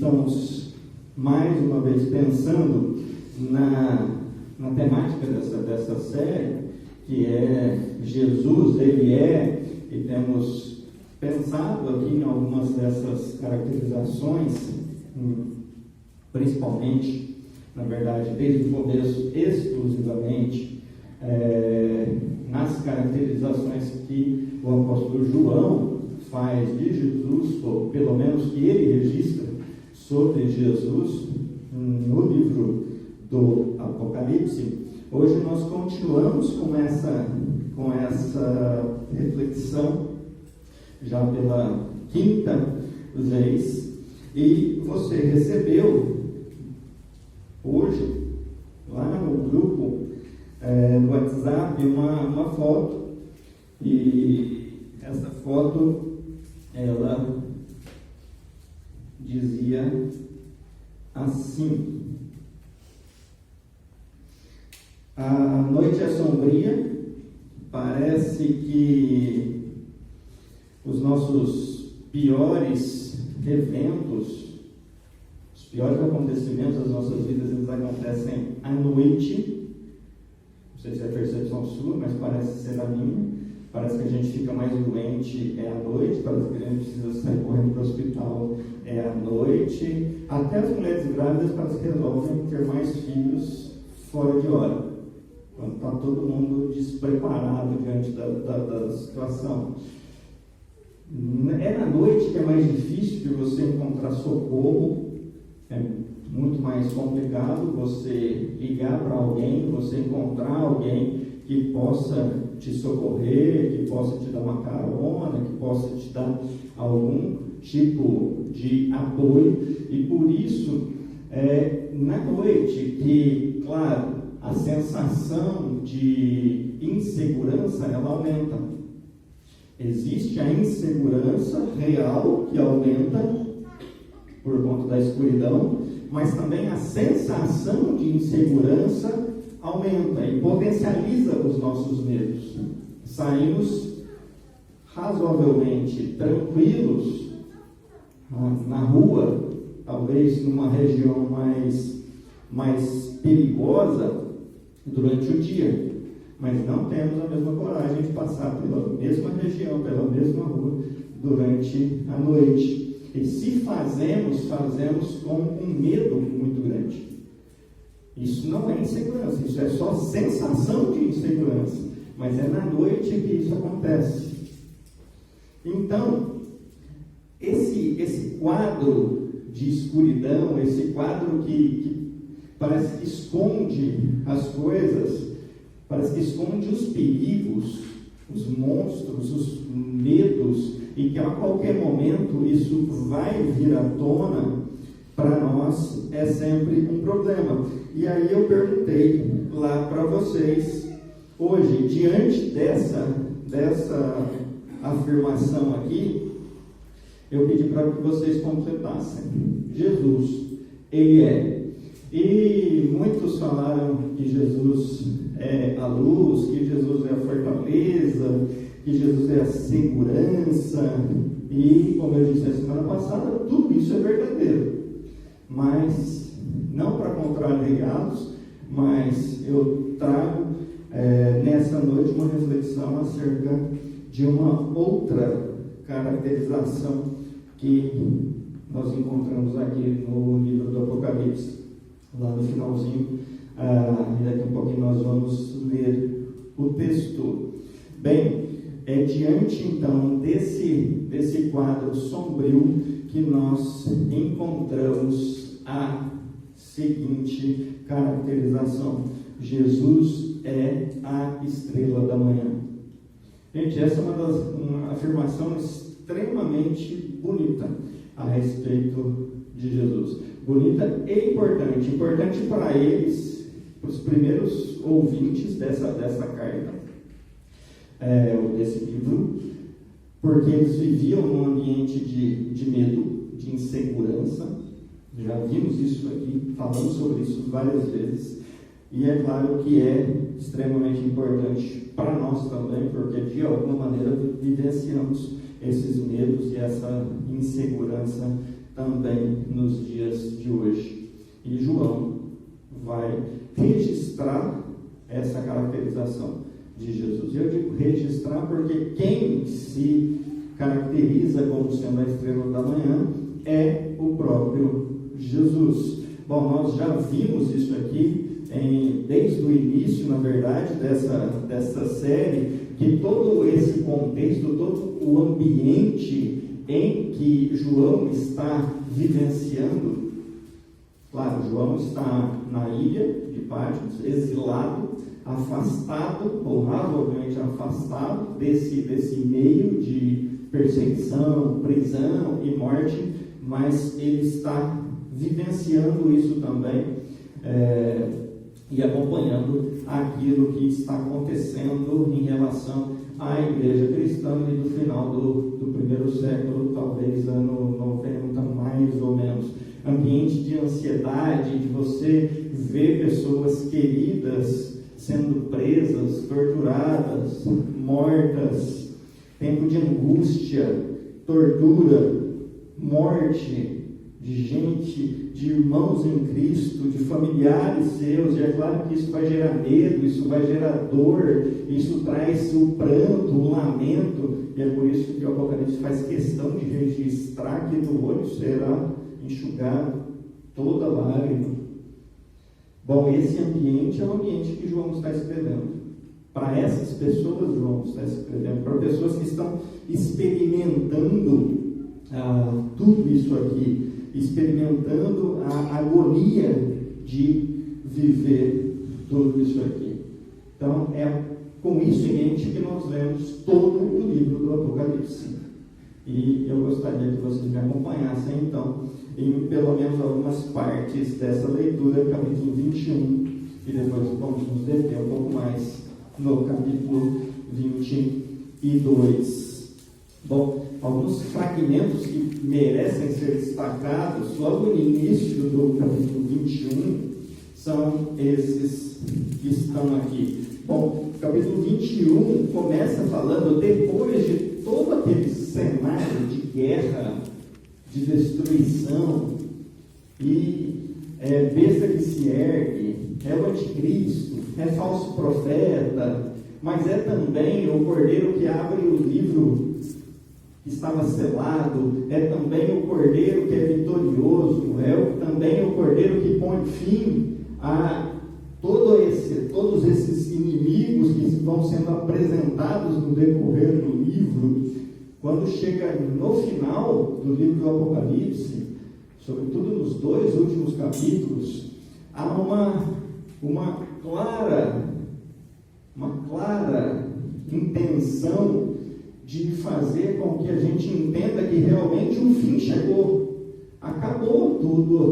estamos mais uma vez pensando na temática dessa série, que é Jesus, Ele é, e temos pensado aqui em algumas dessas caracterizações, principalmente, na verdade, desde o começo, exclusivamente, nas caracterizações que o apóstolo João faz de Jesus, ou pelo menos que ele registra sobre Jesus no livro do Apocalipse. Hoje nós continuamos com essa reflexão, já pela quinta vez, e você recebeu hoje, lá no grupo, no WhatsApp, uma foto, e essa foto, ela dizia assim: a noite é sombria, parece que os nossos piores eventos, os piores acontecimentos das nossas vidas, eles acontecem à noite. Não sei se é a percepção sua, mas parece ser a minha. Parece que a gente fica mais doente à noite, parece que a gente precisa sair correndo para o hospital à noite. Até as mulheres grávidas parece que resolvem ter mais filhos fora de hora, quando está todo mundo despreparado diante da situação. É na noite que é mais difícil de você encontrar socorro, é muito mais complicado você ligar para alguém, você encontrar alguém que possa te socorrer, que possa te dar uma carona, que possa te dar algum tipo de apoio. E por isso, na noite que, claro, a sensação de insegurança, ela aumenta. Existe a insegurança real que aumenta por conta da escuridão, mas também a sensação de insegurança aumenta e potencializa os nossos medos. Saímos razoavelmente tranquilos na rua, talvez numa região mais perigosa durante o dia, mas não temos a mesma coragem de passar pela mesma região, pela mesma rua durante a noite. E se fazemos com um medo muito grande. Isso não é insegurança, isso é só sensação de insegurança, mas é na noite que isso acontece. Então, esse quadro de escuridão, esse quadro que parece que esconde as coisas, parece que esconde os perigos, os monstros, os medos, e que a qualquer momento isso vai vir à tona, para nós é sempre um problema. E aí eu perguntei lá para vocês, hoje, diante dessa afirmação aqui, eu pedi para que vocês completassem. Jesus, Ele é. E muitos falaram que Jesus é a luz, que Jesus é a fortaleza, que Jesus é a segurança. E, como eu disse na semana passada, tudo isso é verdadeiro. Mas, não para contrariá-los, mas eu trago nessa noite uma reflexão acerca de uma outra caracterização que nós encontramos aqui no livro do Apocalipse, lá no finalzinho, e daqui a pouquinho nós vamos ler o texto. Bem, é diante então desse quadro sombrio que nós encontramos a seguinte caracterização: Jesus é a estrela da manhã. Gente, essa é uma afirmação extremamente bonita a respeito de Jesus. Bonita e importante. Importante para eles, para os primeiros ouvintes dessa carta, desse livro, porque eles viviam num ambiente de medo, de insegurança. Já vimos isso aqui, falamos sobre isso várias vezes, e é claro que é extremamente importante para nós também, porque de alguma maneira vivenciamos esses medos e essa insegurança também nos dias de hoje. E João vai registrar essa caracterização de Jesus. Eu digo registrar porque quem se caracteriza como sendo a estrela da manhã é o próprio Jesus. Bom, nós já vimos isso aqui desde o início, na verdade, dessa série, que todo esse contexto, todo o ambiente em que João está vivenciando, claro, João está na ilha de Patmos, exilado, afastado, ou razoavelmente afastado desse meio de perseguição, prisão e morte, mas ele está vivenciando isso também e acompanhando aquilo que está acontecendo em relação à igreja cristã e do final do primeiro século, talvez ano 90, mais ou menos. Ambiente de ansiedade, de você ver pessoas queridas sendo presas, torturadas, mortas, tempo de angústia, tortura, morte de gente, de irmãos em Cristo, de familiares seus, e é claro que isso vai gerar medo, isso vai gerar dor, isso traz o pranto, o lamento, e é por isso que o Apocalipse faz questão de registrar que do olho será enxugado toda lágrima. Bom, esse ambiente é o ambiente que João está escrevendo. Para essas pessoas, João está escrevendo, para pessoas que estão experimentando tudo isso aqui, experimentando a agonia de viver tudo isso aqui. Então, é com isso em mente que nós lemos todo o livro do Apocalipse. E eu gostaria que vocês me acompanhassem, então, em pelo menos algumas partes dessa leitura, capítulo 21, e depois vamos nos deter um pouco mais no capítulo 22. Bom, alguns fragmentos que merecem ser destacados logo no início do capítulo 21 são esses que estão aqui. Bom, o capítulo 21 começa falando, depois de todo aquele cenário de guerra, de destruição, e besta que se ergue, é o anticristo, é falso profeta, mas é também o cordeiro que abre o livro que estava selado, é também o cordeiro que é vitorioso, também o cordeiro que põe fim a todos esses inimigos que vão sendo apresentados no decorrer do livro. Quando chega no final do livro do Apocalipse, sobretudo nos 2 últimos capítulos, há uma clara intenção de fazer com que a gente entenda que realmente um fim chegou. Acabou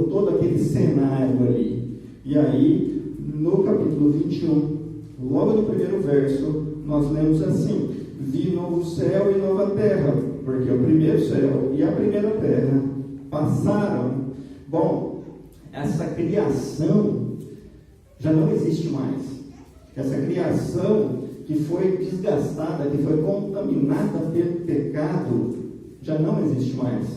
todo aquele cenário ali. E aí, no capítulo 21, logo no primeiro verso, nós lemos assim: vi novo céu e nova terra, porque o primeiro céu e a primeira terra passaram. Bom, essa criação já não existe mais. Essa criação que foi desgastada, que foi contaminada pelo pecado, já não existe mais.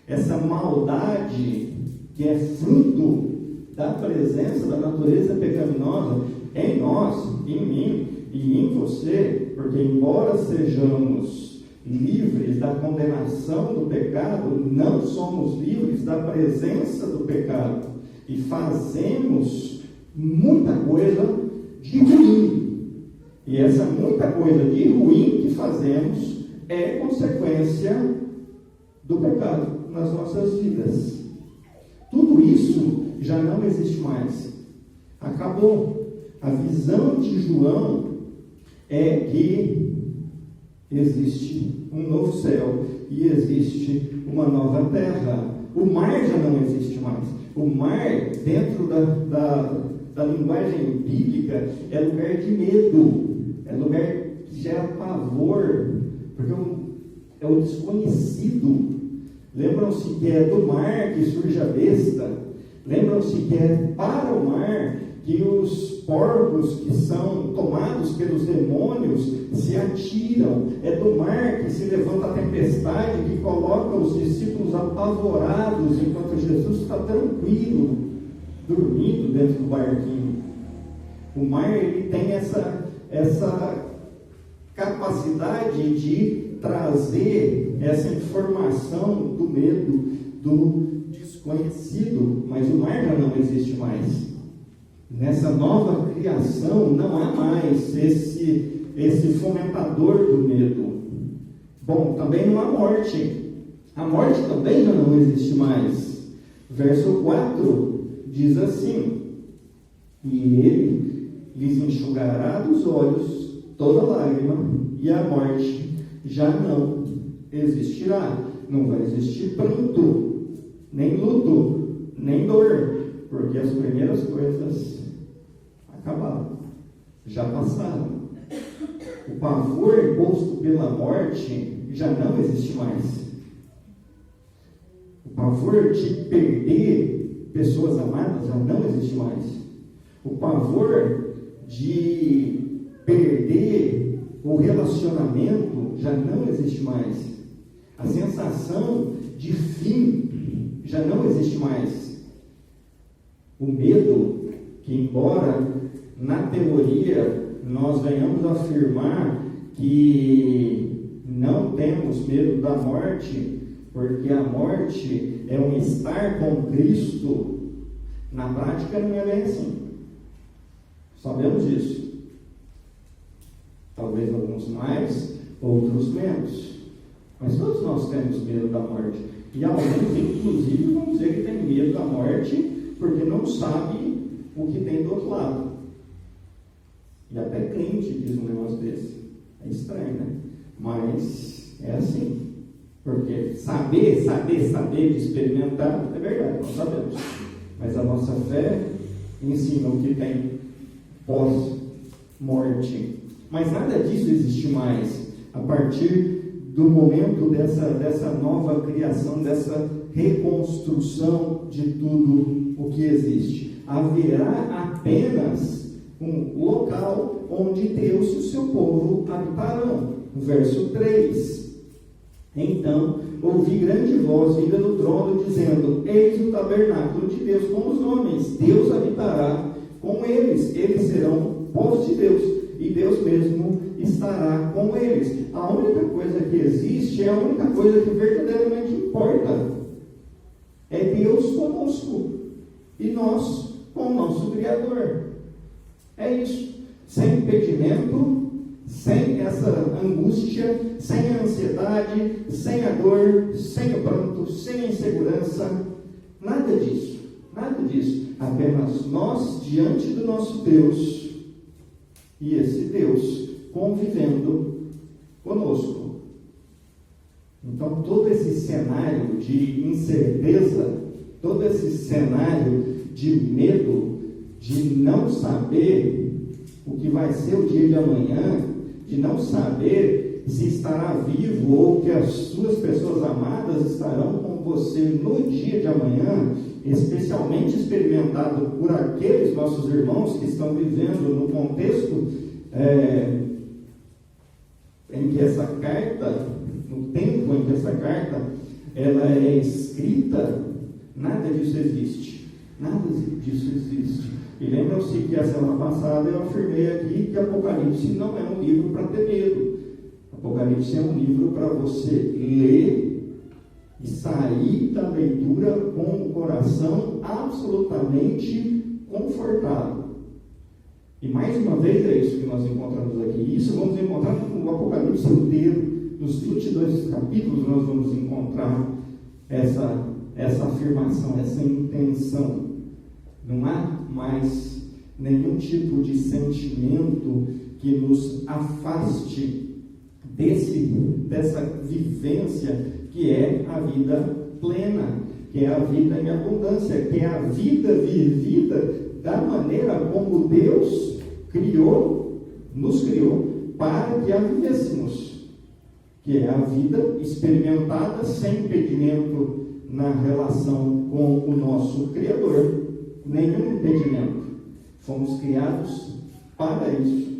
Essa maldade que é fruto da presença da natureza pecaminosa em nós, em mim e em você, porque embora sejamos livres da condenação do pecado, não somos livres da presença do pecado e fazemos muita coisa de ruim. E essa muita coisa de ruim que fazemos é consequência do pecado nas nossas vidas. Tudo isso já não existe mais. Acabou. A visão de João é que existe um novo céu e existe uma nova terra. O mar já não existe mais. O mar, dentro da linguagem bíblica, é lugar de medo, é lugar que gera pavor, porque é o desconhecido. Lembram-se que é do mar que surge a besta, lembram-se que é para o mar que os porcos que são tomados pelos demônios se atiram, é do mar que se levanta a tempestade, que coloca os discípulos apavorados, enquanto Jesus está tranquilo, dormindo dentro do barquinho. O mar, ele tem essa capacidade de trazer essa informação do medo, do desconhecido, mas o mar já não existe mais. Nessa nova criação não há mais esse fomentador do medo. Bom, também não há morte. A morte também já não existe mais. Verso 4 diz assim: e ele lhes enxugará dos olhos toda lágrima, e a morte já não existirá. Não vai existir pranto, nem luto, nem dor, porque as primeiras coisas acabaram, já passaram. O pavor imposto pela morte já não existe mais. O pavor de perder pessoas amadas já não existe mais. O pavor de perder o relacionamento já não existe mais. A sensação de fim já não existe mais. O medo, que embora na teoria nós venhamos a afirmar que não temos medo da morte, porque a morte é um estar com Cristo, na prática não é bem assim. Sabemos disso. Talvez alguns mais, outros menos. Mas todos nós temos medo da morte. E alguns, inclusive, vão dizer que tem medo da morte porque não sabe o que tem do outro lado. E até crente diz um negócio desse. É estranho, né? Mas é assim. Porque saber de experimentar é verdade, nós sabemos. Mas a nossa fé ensina o que tem pós-morte. Mas nada disso existe mais a partir do momento dessa nova criação, dessa reconstrução de tudo o que existe. Haverá apenas um local onde Deus e o seu povo habitarão. Verso 3. Então ouvi grande voz vinda do trono, dizendo: eis o tabernáculo de Deus com os homens, Deus habitará com eles serão povo de Deus, e Deus mesmo estará com eles. A única coisa que existe, é a única coisa que verdadeiramente importa, é Deus conosco, e nós com o nosso Criador. É isso. Sem impedimento, sem essa angústia, sem a ansiedade, sem a dor, sem o pranto, sem a insegurança, nada disso, apenas nós diante do nosso Deus, e esse Deus convivendo conosco. Então todo esse cenário de incerteza, todo esse cenário de medo, de não saber o que vai ser o dia de amanhã, de não saber se estará vivo ou que as suas pessoas amadas estarão com você no dia de amanhã, especialmente experimentado por aqueles nossos irmãos que estão vivendo no contexto em que essa carta, no tempo em que essa carta ela é escrita, nada disso existe. Nada disso existe. E lembram-se que a semana passada eu afirmei aqui que Apocalipse não é um livro para ter medo. Apocalipse é um livro para você ler e sair da leitura com o coração absolutamente confortável. E mais uma vez é isso que nós encontramos aqui. Isso vamos encontrar no Apocalipse inteiro. Nos 22 capítulos nós vamos encontrar essa afirmação, essa intenção. Não há mais nenhum tipo de sentimento que nos afaste dessa vivência que é a vida plena, que é a vida em abundância, que é a vida vivida da maneira como Deus nos criou para que a vivêssemos, que é a vida experimentada sem impedimento na relação com o nosso Criador. Nenhum impedimento. Fomos criados para isso.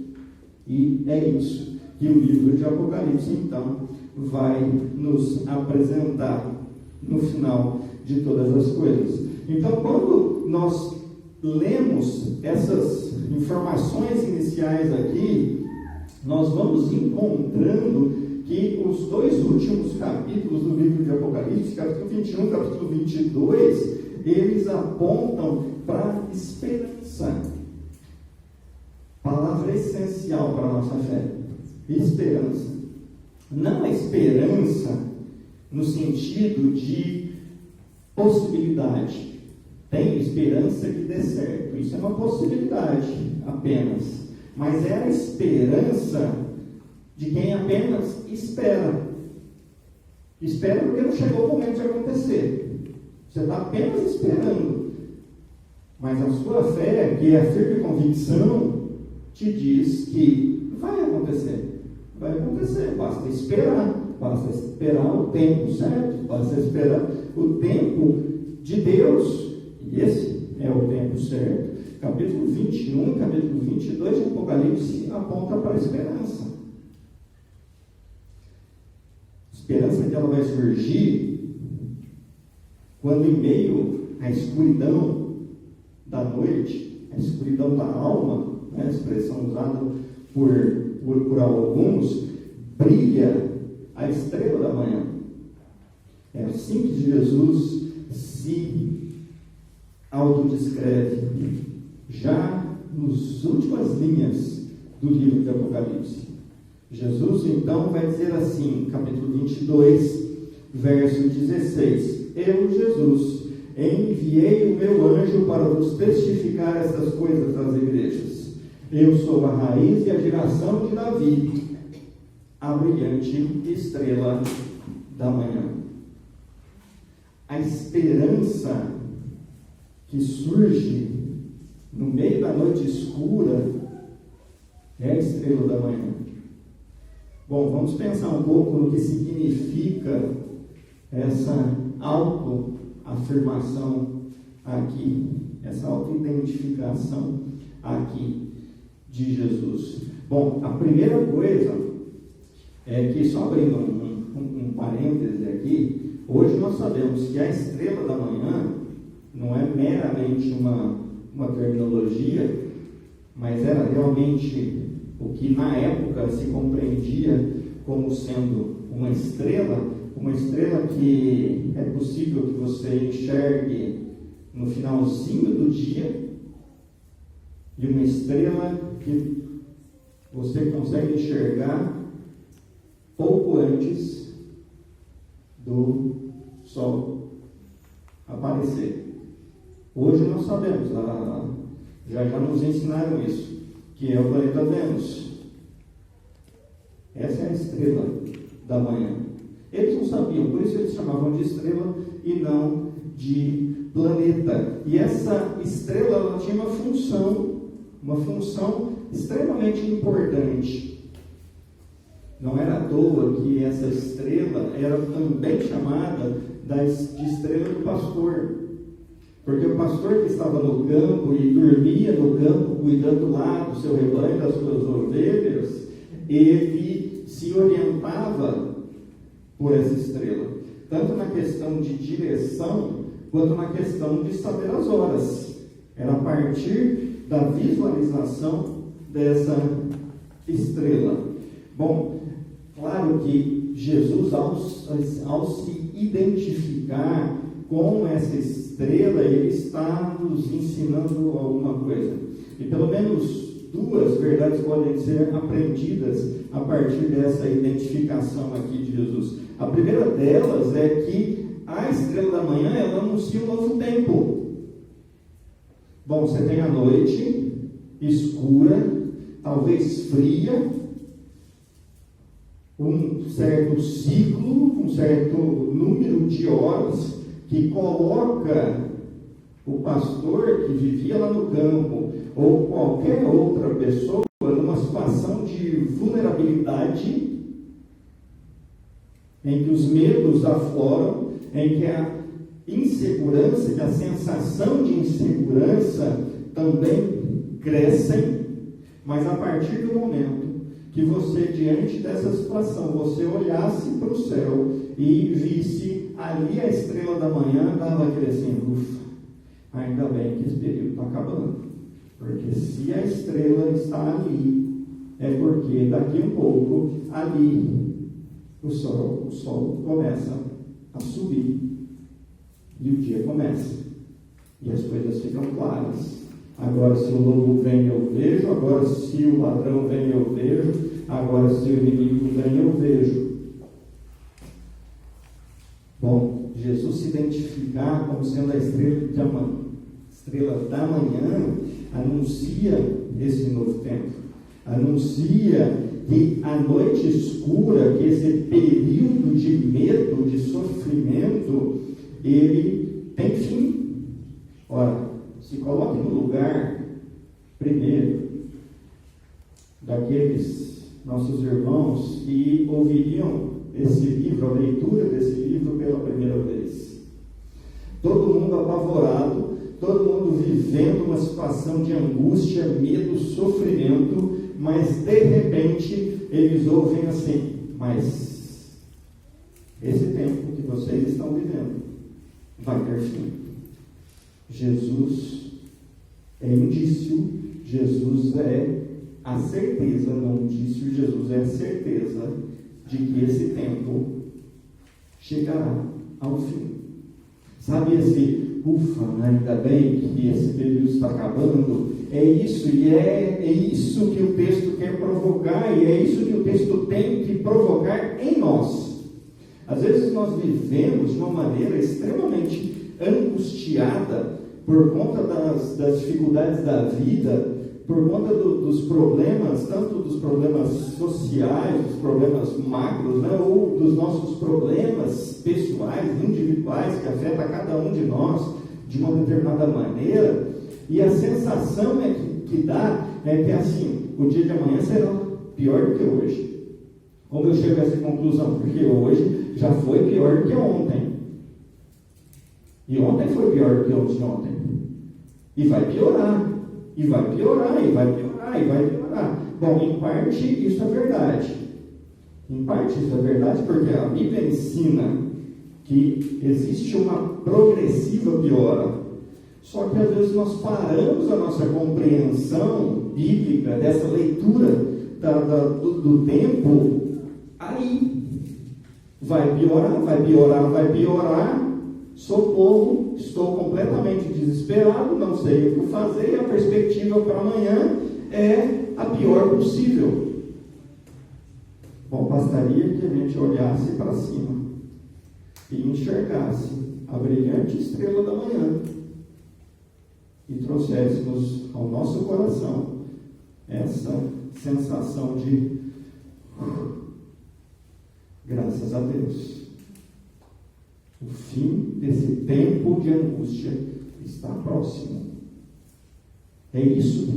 E é isso que o livro de Apocalipse, então, vai nos apresentar no final de todas as coisas. Então, quando nós lemos essas informações iniciais aqui, nós vamos encontrando que os dois últimos capítulos do livro de Apocalipse, capítulo 21 e capítulo 22, eles apontam para a esperança. Palavra essencial para a nossa fé. Esperança. Não a esperança no sentido de possibilidade. Tenho esperança que dê certo. Isso é uma possibilidade apenas. Mas é a esperança de quem apenas espera. Espera porque não chegou o momento de acontecer. Você está apenas esperando. Mas a sua fé, que é a firme convicção, te diz que vai acontecer. Vai acontecer. Basta esperar. Basta esperar o tempo certo. Basta esperar o tempo de Deus. E esse é o tempo certo. Capítulo 21 e capítulo 22 de Apocalipse aponta para a esperança. Esperança que ela vai surgir quando, em meio à escuridão da noite, a escuridão da alma, a expressão usada por alguns, brilha a estrela da manhã. É assim que Jesus se autodescreve, já nas últimas linhas do livro de Apocalipse. Jesus, então, vai dizer assim, capítulo 22, verso 16: Eu, Jesus, enviei o meu anjo para vos testificar estas coisas das igrejas. Eu sou a raiz e a geração de Davi, a brilhante estrela da manhã. A esperança que surge no meio da noite escura é a estrela da manhã. Bom, vamos pensar um pouco no que significa essa autoafirmação aqui, essa autoidentificação aqui de Jesus. Bom, a primeira coisa é que, só abrindo um parêntese aqui, hoje nós sabemos que a estrela da manhã não é meramente uma terminologia, mas era realmente o que na época se compreendia como sendo uma estrela que é possível que você enxergue no finalzinho do dia, e uma estrela que você consegue enxergar pouco antes do sol aparecer. Hoje nós sabemos, já nos ensinaram isso, que é o planeta Vênus. Essa é a estrela da manhã. Eles não sabiam, por isso eles chamavam de estrela e não de planeta. E essa estrela, ela tinha uma função extremamente importante. Não era à toa que essa estrela era também chamada de estrela do pastor. Porque o pastor que estava no campo e dormia no campo, cuidando lá do seu rebanho, das suas ovelhas, ele se orientava por essa estrela, tanto na questão de direção, quanto na questão de saber as horas. Era a partir da visualização dessa estrela. Bom, claro que Jesus, ao se identificar com essa estrela, ele está nos ensinando alguma coisa. E pelo menos duas verdades podem ser aprendidas a partir dessa identificação aqui de Jesus. A primeira delas é que a estrela da manhã, ela anuncia um novo tempo. Bom, você tem a noite escura, talvez fria, um certo ciclo, um certo número de horas que coloca o pastor que vivia lá no campo, ou qualquer outra pessoa, numa situação de vulnerabilidade, em que os medos afloram, em que a insegurança, que a sensação de insegurança também crescem, mas a partir do momento que você, diante dessa situação, você olhasse para o céu e visse ali a estrela da manhã, dava aquele assim, ufa, ainda bem que esse período está acabando, porque se a estrela está ali, é porque daqui um pouco, ali, o sol começa a subir, e o dia começa, e as coisas ficam claras. Agora, se o lobo vem, eu vejo. Agora, se o ladrão vem, eu vejo. Agora, se o inimigo vem, eu vejo. Bom, Jesus se identificar como sendo a estrela da manhã, anuncia esse novo tempo. Anuncia que a noite escura, que esse período de medo, de sofrimento, ele tem fim. Ora, se coloque no lugar, primeiro, daqueles nossos irmãos que ouviriam esse livro, a leitura desse livro pela primeira vez. Todo mundo apavorado, todo mundo vivendo uma situação de angústia, medo, sofrimento, mas de repente eles ouvem assim, mas esse tempo que vocês estão vivendo vai ter fim. Jesus é indício, Jesus é a certeza, não indício, Jesus é a certeza de que esse tempo chegará ao fim. Sabe esse ufa, ainda bem que esse período está acabando? É isso, e é isso que o texto quer provocar, e é isso que o texto tem que provocar em nós. Às vezes nós vivemos de uma maneira extremamente angustiada por conta das dificuldades da vida, por conta dos problemas, tanto dos problemas sociais, dos problemas macros, né, ou dos nossos problemas pessoais, individuais, que afetam cada um de nós de uma determinada maneira, e a sensação que dá é que assim, o dia de amanhã será pior do que hoje. Como eu chego a essa conclusão? Porque hoje já foi pior do que ontem. E ontem foi pior do que ontem. E vai piorar. E vai piorar, e vai piorar, e vai piorar. Bom, em parte isso é verdade. Em parte isso é verdade porque a Bíblia ensina que existe uma progressiva piora. Só que às vezes nós paramos a nossa compreensão bíblica, dessa leitura do tempo, aí vai piorar, vai piorar, vai piorar. Socorro, estou completamente desesperado, não sei o que fazer, e a perspectiva para amanhã é a pior possível. Bom, bastaria que a gente olhasse para cima e enxergasse a brilhante estrela da manhã e trouxéssemos ao nosso coração essa sensação de graças a Deus. O fim desse tempo de angústia está próximo. É isso,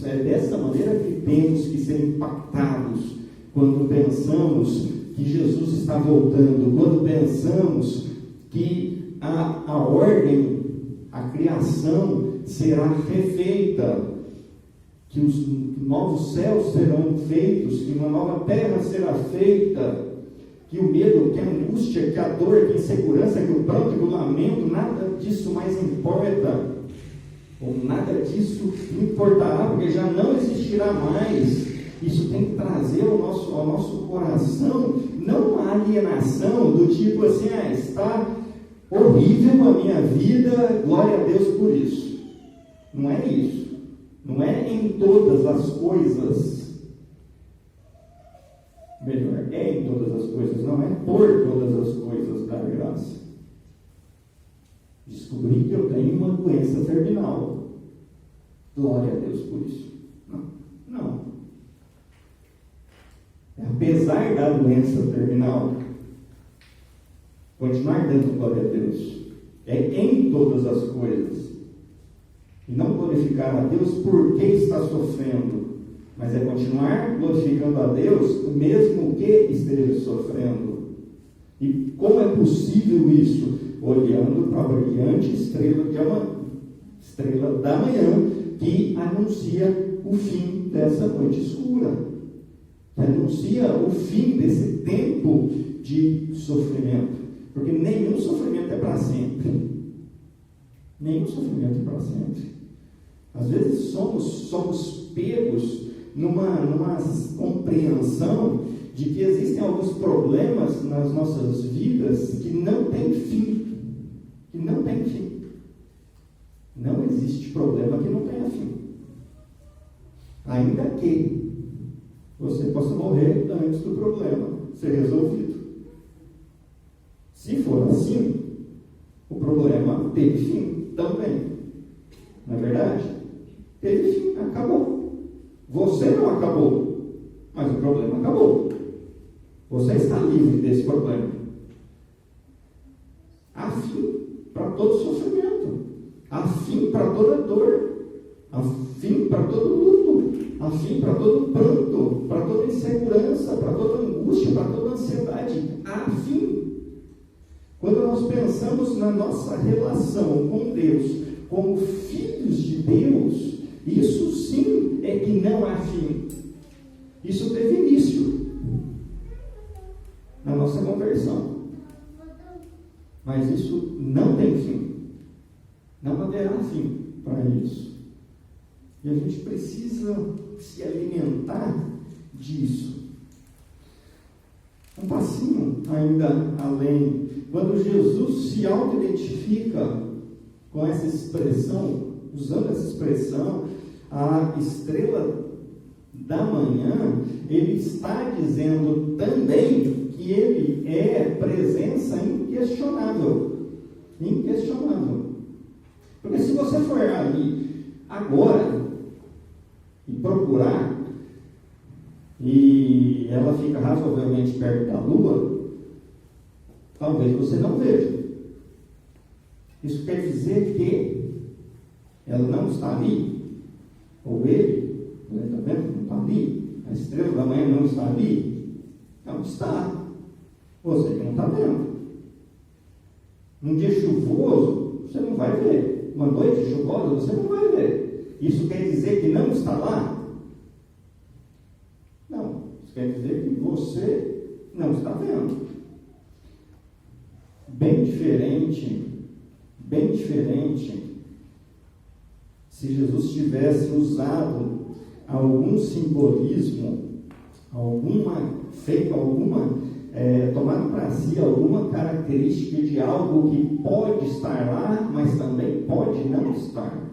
é dessa maneira que temos que ser impactados quando pensamos que Jesus está voltando, quando pensamos que a ordem, a criação será refeita, que os novos céus serão feitos, que uma nova terra será feita, que o medo, que a angústia, que a dor, que a insegurança, que o pranto, que o lamento, nada disso mais importa, ou nada disso importará, porque já não existirá mais. Isso tem que trazer ao nosso coração, não a alienação do tipo assim, está horrível a minha vida, glória a Deus por isso. Não é isso. Não é em todas as coisas. Melhor, é em todas as coisas, não é por todas as coisas dar graça. Descobri que eu tenho uma doença terminal. Glória a Deus por isso. Não. Apesar da doença terminal, continuar dando glória a Deus. É em todas as coisas. E não glorificar a Deus porque está sofrendo, mas é continuar glorificando a Deus mesmo que esteja sofrendo. E como é possível isso? Olhando para a brilhante estrela da manhã, que anuncia o fim dessa noite escura, que anuncia o fim desse tempo de sofrimento, porque nenhum sofrimento é para sempre. Nenhum sofrimento é para sempre. Às vezes somos pegos numa compreensão de que existem alguns problemas nas nossas vidas que não têm fim. Que não tem fim. Não existe problema que não tenha fim. Ainda que você possa morrer antes do problema ser resolvido. Se for assim, o problema teve fim também. Não é verdade? Teve fim, acabou. Você não acabou, mas o problema acabou. Você está livre desse problema. Há fim para todo sofrimento. Há fim para toda dor. Há fim para todo luto. Há fim para todo pranto, para toda insegurança, para toda angústia, para toda ansiedade. Há fim. Quando nós pensamos na nossa relação com Deus como filhos de Deus, isso sim é que não há fim. Isso teve início na nossa conversão. Mas isso não tem fim. Não haverá fim para isso. E a gente precisa se alimentar disso. Um passinho ainda além. Quando Jesus se auto-identifica com essa expressão, usando essa expressão, a estrela da manhã, ele está dizendo também que ele é presença inquestionável. Inquestionável. Porque se você for ali agora e procurar, e ela fica razoavelmente perto da Lua, talvez você não veja. Isso quer dizer que ela não está ali, ou ele, está vendo? Não está ali, a estrela da manhã não está ali, não está. Você que não está vendo. Num dia chuvoso, você não vai ver. Uma noite chuvosa, você não vai ver. Isso quer dizer que não está lá? Não. Isso quer dizer que você não está vendo. Bem diferente, se Jesus tivesse usado algum simbolismo, tomado para si alguma característica de algo que pode estar lá, mas também pode não estar.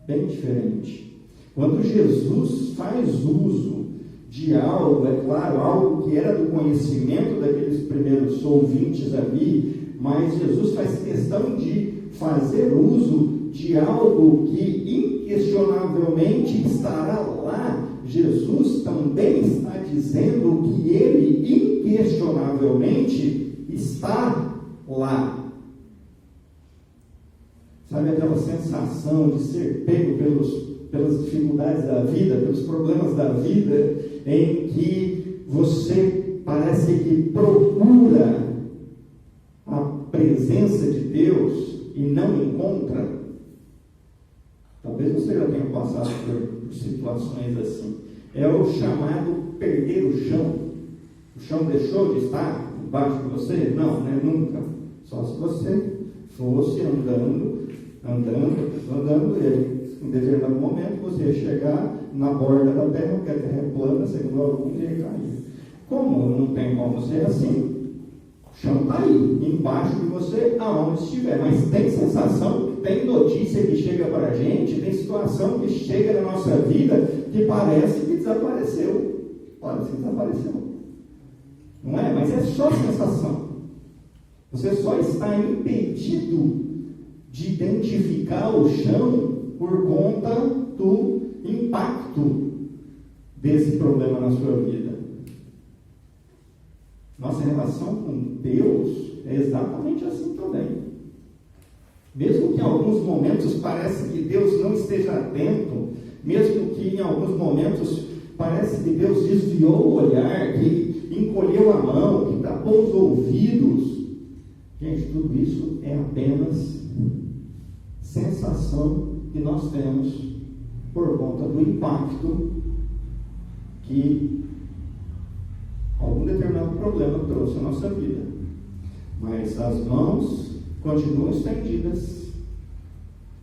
Bem diferente. Quando Jesus faz uso de algo, é claro, algo que era do conhecimento daqueles primeiros ouvintes ali, mas Jesus faz questão de fazer uso de algo que inquestionavelmente estará lá. Jesus também está dizendo que ele inquestionavelmente está lá. Sabe aquela sensação de ser pego pelas dificuldades da vida, pelos problemas da vida, em que você parece que procura a presença de Deus e não encontra? Talvez você já tenha passado por situações assim. É o chamado perder o chão. O chão deixou de estar embaixo de você? Não, né? Nunca. Só se você fosse andando, e em determinado momento você ia chegar na borda da terra, porque a terra é plana, segundo alguns, e ia cair. Como não tem como ser assim? O chão está aí, embaixo de você, aonde estiver. Mas tem sensação, tem notícia que chega para a gente, tem situação que chega na nossa vida que parece que desapareceu. Parece que desapareceu. Não é? Mas é só sensação. Você só está impedido de identificar o chão por conta do impacto desse problema na sua vida. Nossa relação com Deus é exatamente assim também. Mesmo que em alguns momentos parece que Deus não esteja atento, mesmo que em alguns momentos parece que Deus desviou o olhar, que encolheu a mão, que tapou os ouvidos, gente, tudo isso é apenas sensação que nós temos por conta do impacto que algum determinado problema trouxe à nossa vida. Mas as mãos continuam estendidas,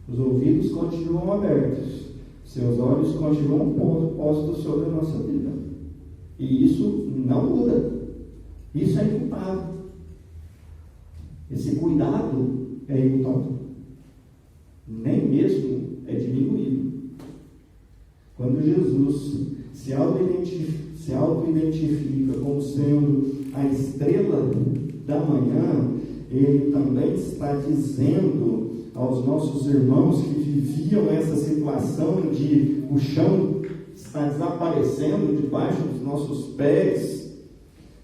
os ouvidos continuam abertos, seus olhos continuam postos sobre a nossa vida. E isso não muda. Isso é imutável. Esse cuidado é imutável. Nem mesmo é diminuído. Quando Jesus se auto-identifica como sendo a estrela da manhã, Ele também está dizendo aos nossos irmãos que viviam essa situação de o chão está desaparecendo debaixo dos nossos pés,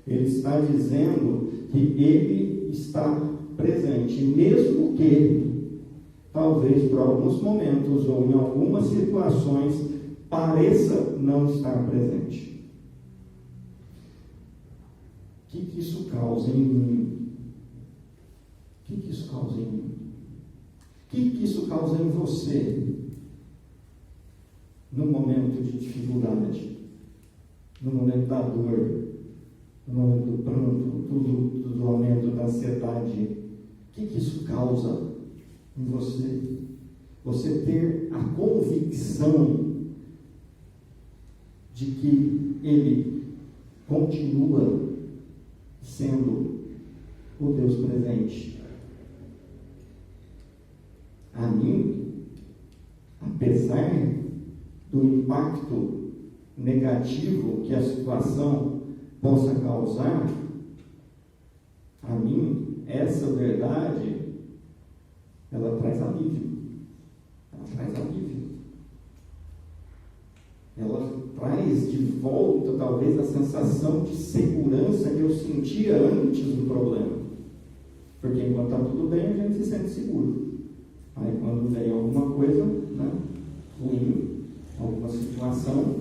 Ele está dizendo que Ele está presente, mesmo que talvez por alguns momentos ou em algumas situações pareça não estar presente. O que isso causa em mim? O que isso causa em mim? O que isso causa em você? No momento de dificuldade, no momento da dor, no momento do pranto, do lamento, da ansiedade, o que isso causa em você? Você ter a convicção de que Ele continua sendo o Deus presente. A mim, apesar do impacto negativo que a situação possa causar, a mim, essa verdade, ela traz alívio. Ela traz alívio. Ela traz de volta, talvez, a sensação de segurança que eu sentia antes do problema. Porque enquanto está tudo bem, a gente se sente seguro. Aí quando vem alguma coisa, ruim, alguma situação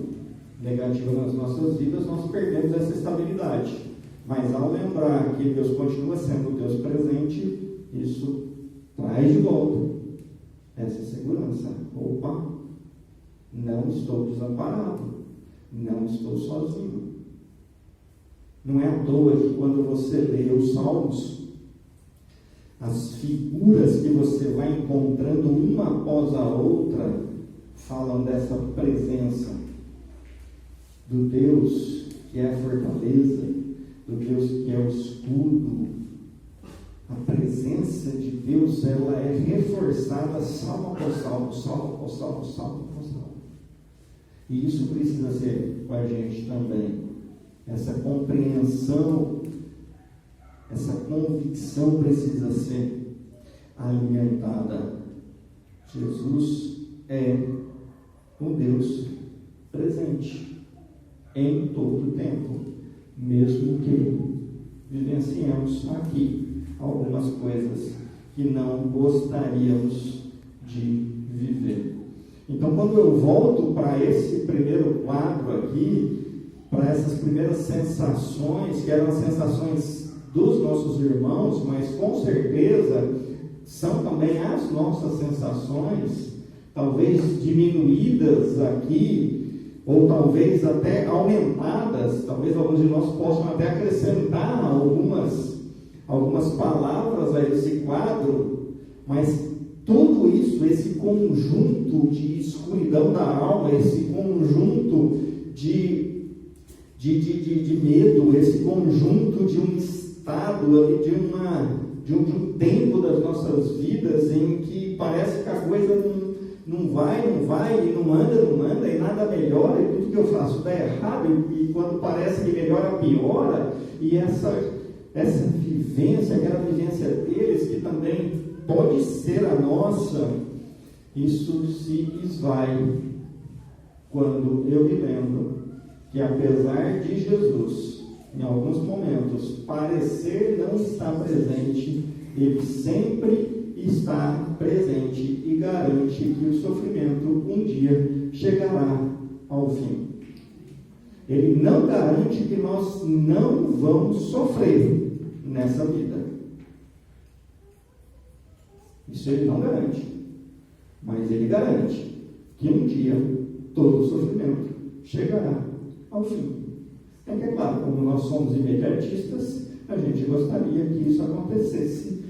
negativa nas nossas vidas, nós perdemos essa estabilidade. Mas ao lembrar que Deus continua sendo o Deus presente, isso traz de volta essa segurança. Opa, não estou desamparado, não estou sozinho. Não é à toa que quando você lê os Salmos, as figuras que você vai encontrando uma após a outra falam dessa presença do Deus que é a fortaleza, do Deus que é o escudo. A presença de Deus, ela é reforçada salmo após salmo, salmo após salmo, salmo após salmo. E isso precisa ser com a gente também. Essa compreensão, essa convicção precisa ser alimentada. Jesus é um Deus presente em todo o tempo, mesmo que vivenciemos aqui algumas coisas que não gostaríamos de viver. Então, quando eu volto para esse primeiro quadro aqui, para essas primeiras sensações, que eram as sensações dos nossos irmãos, mas com certeza são também as nossas sensações, talvez diminuídas aqui, ou talvez até aumentadas, talvez alguns de nós possam até acrescentar algumas palavras a esse quadro, mas tudo isso, esse conjunto de escuridão da alma, esse conjunto de medo, esse conjunto de um estado ali, de um tempo das nossas vidas em que parece que a coisa não vai, e não anda, e nada melhora, e tudo que eu faço dá errado, e quando parece que melhora, piora, e essa vivência, aquela vivência deles, que também pode ser a nossa, isso se esvai quando eu me lembro que, apesar de Jesus, em alguns momentos, parecer não estar presente, Ele sempre está presente e garante que o sofrimento um dia chegará ao fim. Ele não garante que nós não vamos sofrer nessa vida. Isso Ele não garante. Mas ele garante que um dia todo sofrimento chegará ao fim. É que, é claro, como nós somos imediatistas, a gente gostaria que isso acontecesse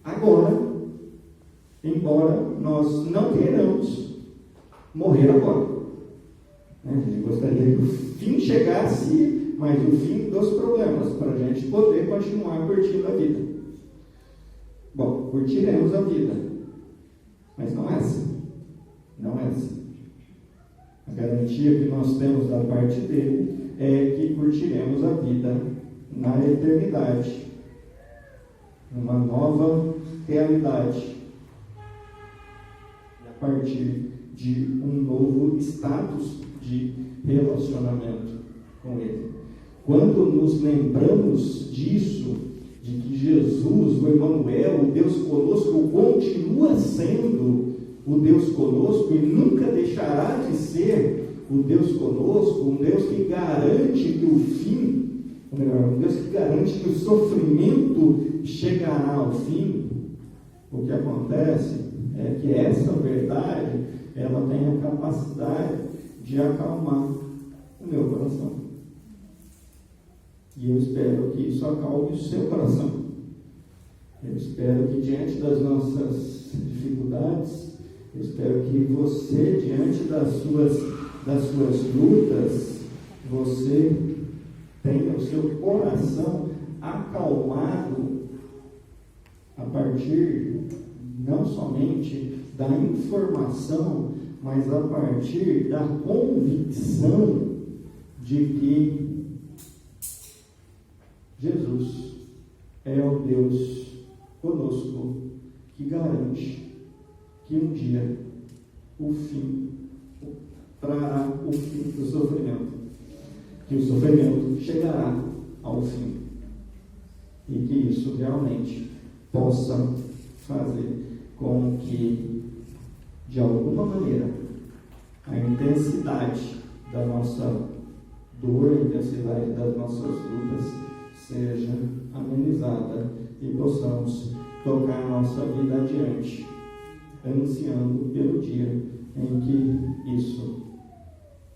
agora, embora nós não queiramos morrer agora. A gente gostaria que o fim chegasse, mas o fim dos problemas, para a gente poder continuar curtindo a vida. Bom, curtiremos a vida, mas não é assim. Não é assim. A garantia que nós temos da parte dele é que curtiremos a vida na eternidade, numa nova realidade, e a partir de um novo status de relacionamento com ele. Quando nos lembramos disso, de que Jesus, o Emmanuel, o Deus conosco, continua sendo o Deus conosco e nunca deixará de ser o Deus conosco, um Deus que garante que o fim, ou melhor, um Deus que garante que o sofrimento chegará ao fim, o que acontece é que essa verdade, ela tem a capacidade de acalmar o meu coração. E eu espero que isso acalme o seu coração. Eu espero que diante das nossas dificuldades, eu espero que você, diante das suas lutas, você tenha o seu coração acalmado a partir não somente da informação, mas a partir da convicção de que Jesus é o Deus conosco que garante que um dia o fim trará o fim do sofrimento, que o sofrimento chegará ao fim e que isso realmente possa fazer com que, de alguma maneira, a intensidade da nossa dor, a intensidade das nossas lutas seja amenizada e possamos tocar a nossa vida adiante, ansiando pelo dia em que isso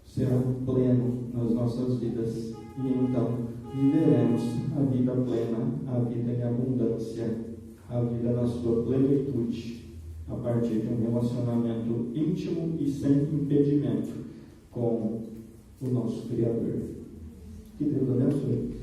será pleno nas nossas vidas e então viveremos a vida plena, a vida em abundância, a vida na sua plenitude, a partir de um relacionamento íntimo e sem impedimento com o nosso Criador. Que Deus abençoe.